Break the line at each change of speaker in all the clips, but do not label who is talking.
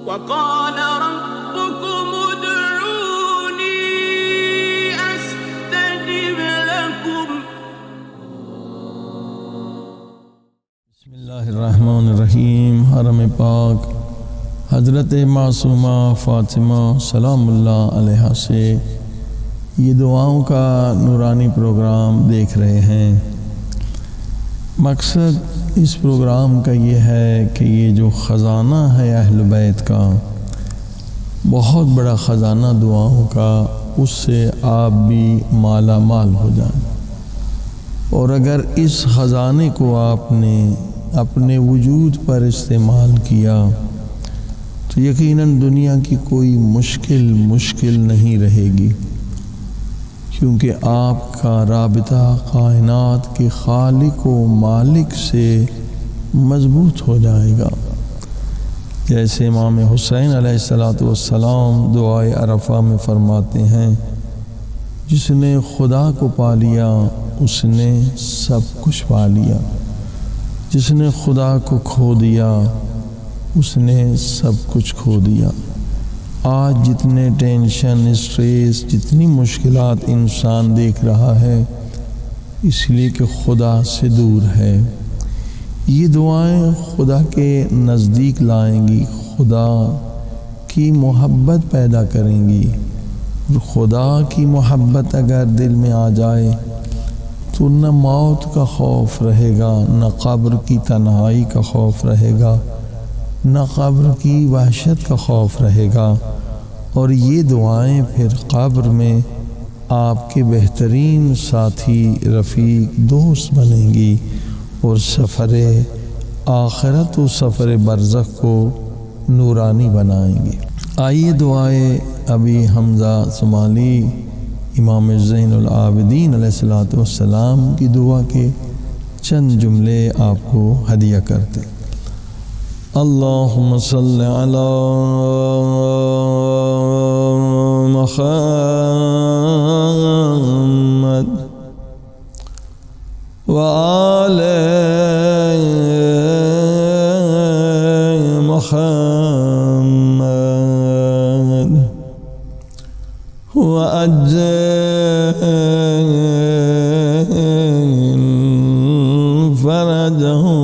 وقال ربكم ادعوني استجب لكم
بسم اللہ الرحمن الرحیم۔ حرم پاک حضرت معصومہ فاطمہ سلام اللہ علیہا سے یہ دعاؤں کا نورانی پروگرام دیکھ رہے ہیں۔ مقصد اس پروگرام کا یہ ہے کہ یہ جو خزانہ ہے اہل بیت کا، بہت بڑا خزانہ دعاؤں کا، اس سے آپ بھی مالا مال ہو جائیں، اور اگر اس خزانے کو آپ نے اپنے وجود پر استعمال کیا تو یقیناً دنیا کی کوئی مشکل نہیں رہے گی، کیونکہ آپ کا رابطہ کائنات کے خالق و مالک سے مضبوط ہو جائے گا۔ جیسے امام حسین علیہ السلام دعائے عرفہ میں فرماتے ہیں، جس نے خدا کو پا لیا اس نے سب کچھ پا لیا، جس نے خدا کو کھو دیا اس نے سب کچھ کھو دیا۔ آج جتنے ٹینشن، اسٹریس، جتنی مشکلات انسان دیکھ رہا ہے، اس لیے کہ خدا سے دور ہے۔ یہ دعائیں خدا کے نزدیک لائیں گی، خدا کی محبت پیدا کریں گی، اور خدا کی محبت اگر دل میں آ جائے تو نہ موت کا خوف رہے گا، نہ قبر کی تنہائی کا خوف رہے گا، نہ قبر کی وحشت کا خوف رہے گا، اور یہ دعائیں پھر قبر میں آپ کے بہترین ساتھی، رفیق، دوست بنیں گی، اور سفر آخرت و سفر برزخ کو نورانی بنائیں گی۔ آئیے دعائے ابی حمزہ صومالی امام زین العابدین علیہ السلام کی دعا کے چند جملے آپ کو ہدیہ کرتے۔ اللہم صلی علی محمد وآل محمد وعجل فرجهم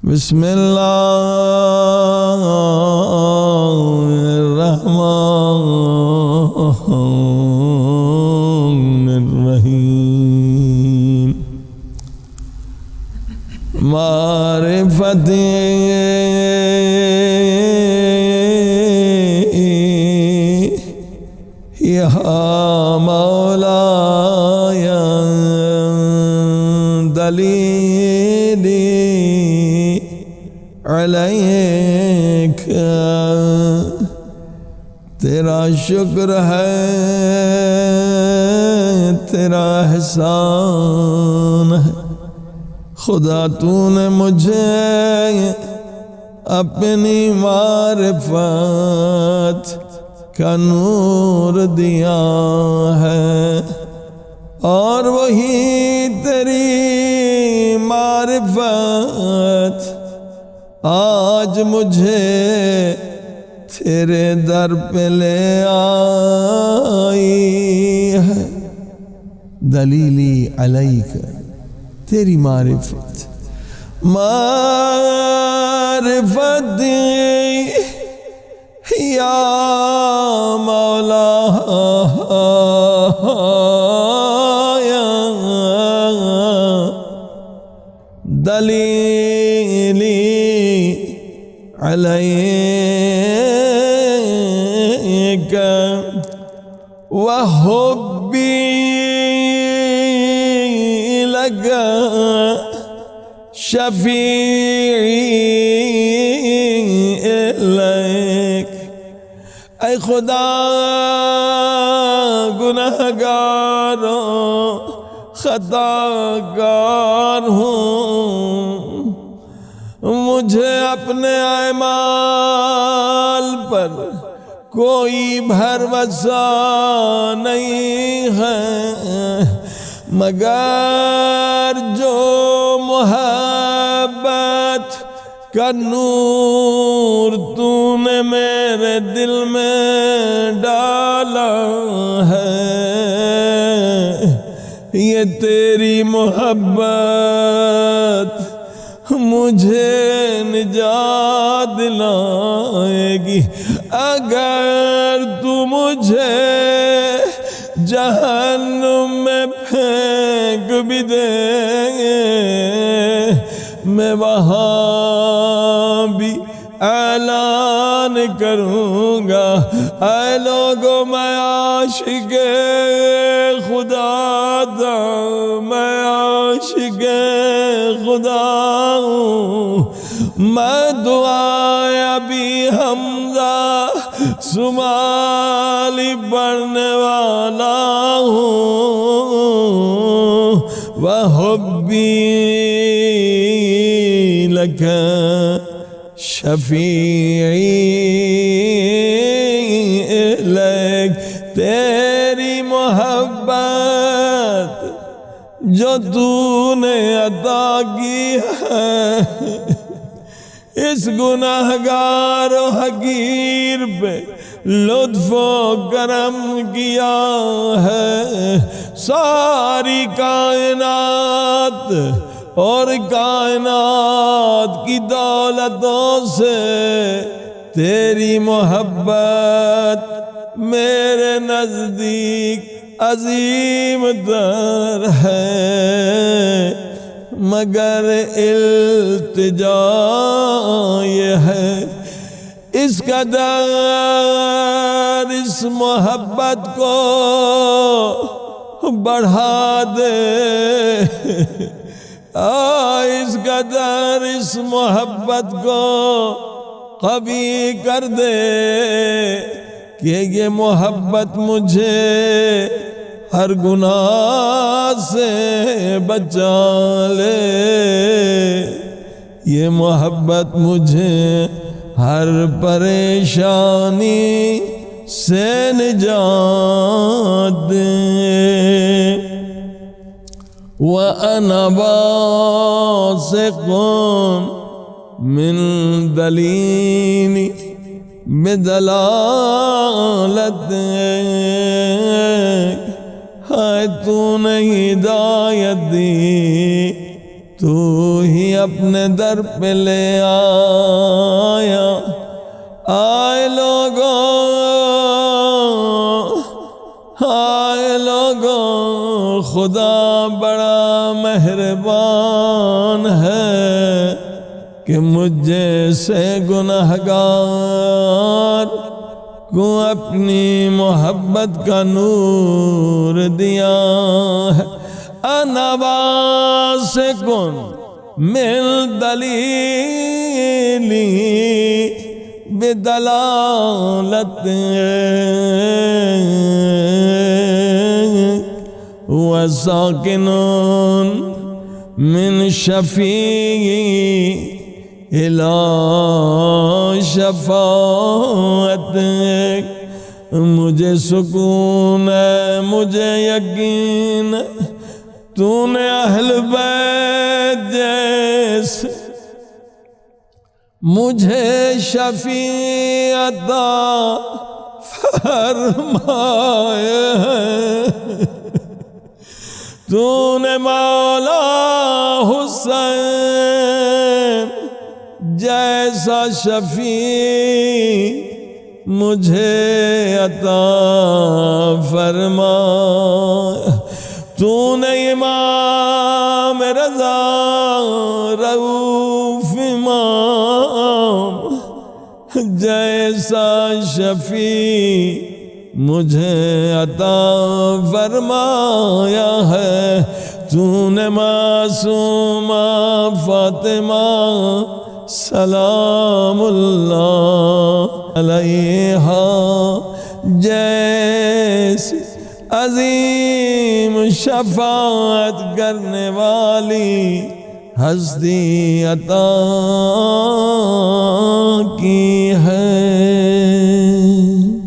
بسم اللہ الرحمن الرحیم۔ معرفتی یا مولاي دلیلی علیک، تیرا شکر ہے، تیرا احسان ہے، خدا تو نے مجھے اپنی معرفت کا نور دیا ہے، اور وہی تیری معرفت آج مجھے تیرے در پہ لے آئی ہے۔ دلیلی علیک، تیری معرفت، معرفتی یا مولا دلیلی علیک وحبی لک شفیعی الیک۔ اے خدا، گنہگاروں خطاکار ہوں، مجھے اپنے اعمال پر کوئی بھروسہ نہیں ہے، مگر جو محبت کا نور تو نے میرے دل میں ڈالا ہے، یہ تیری محبت مجھے نجات دلائے گی۔ اگر تو مجھے جہنم میں پھینک بھی دے میں وہاں بھی اعلان کروں گا، اے لوگوں میں عاشق خدا تھا، میں عاشق خدا ہوں، میں دعائیں ابھی حمزہ سمالی پڑھنے والا ہوں، وحبی لک شفیعی لک، تیری محبت جو تو نے عطا کی ہے، اس گناہگار و حقیر پہ لطف و کرم کیا ہے، ساری کائنات اور کائنات کی دولتوں سے تیری محبت میرے نزدیک عظیم تر ہے، مگر التجا یہ ہے اس قدر اس محبت کو بڑھا دے، اس قدر اس محبت کو قوی کر دے کہ یہ محبت مجھے ہر گناہ سے بچا لے، یہ محبت مجھے ہر پریشانی سے نجات دے، وَأَنَا وَاثِقٌ مِّن دَلِيلِ بِدَلَالَتِكَ، ہے تو نے ہدایت دی، تو ہی اپنے در پہ لے آیا، آئے لوگوں خدا بڑا مہربان ہے کہ مجھ جیسے گنہگار کو اپنی محبت کا نور دیا ہے، انا واثق من دلیلی بدلالت وساکن من شفیعی الہ شفاعت، مجھے سکون ہے، مجھے یقین ہے تو نے اہل بیت جیسے مجھے شفیع عطا فرمائے ہیں، تو نے مولا حسین جیسا شفیع مجھے عطا فرمائے، تو نے امام رضا رؤوف امام جیسا شفیع مجھے عطا فرمایا ہے، تو نے معصومہ فاطمہ سلام اللہ علیہا جیسی عظیم شفاعت کرنے والی ہستی عطا کی ہے۔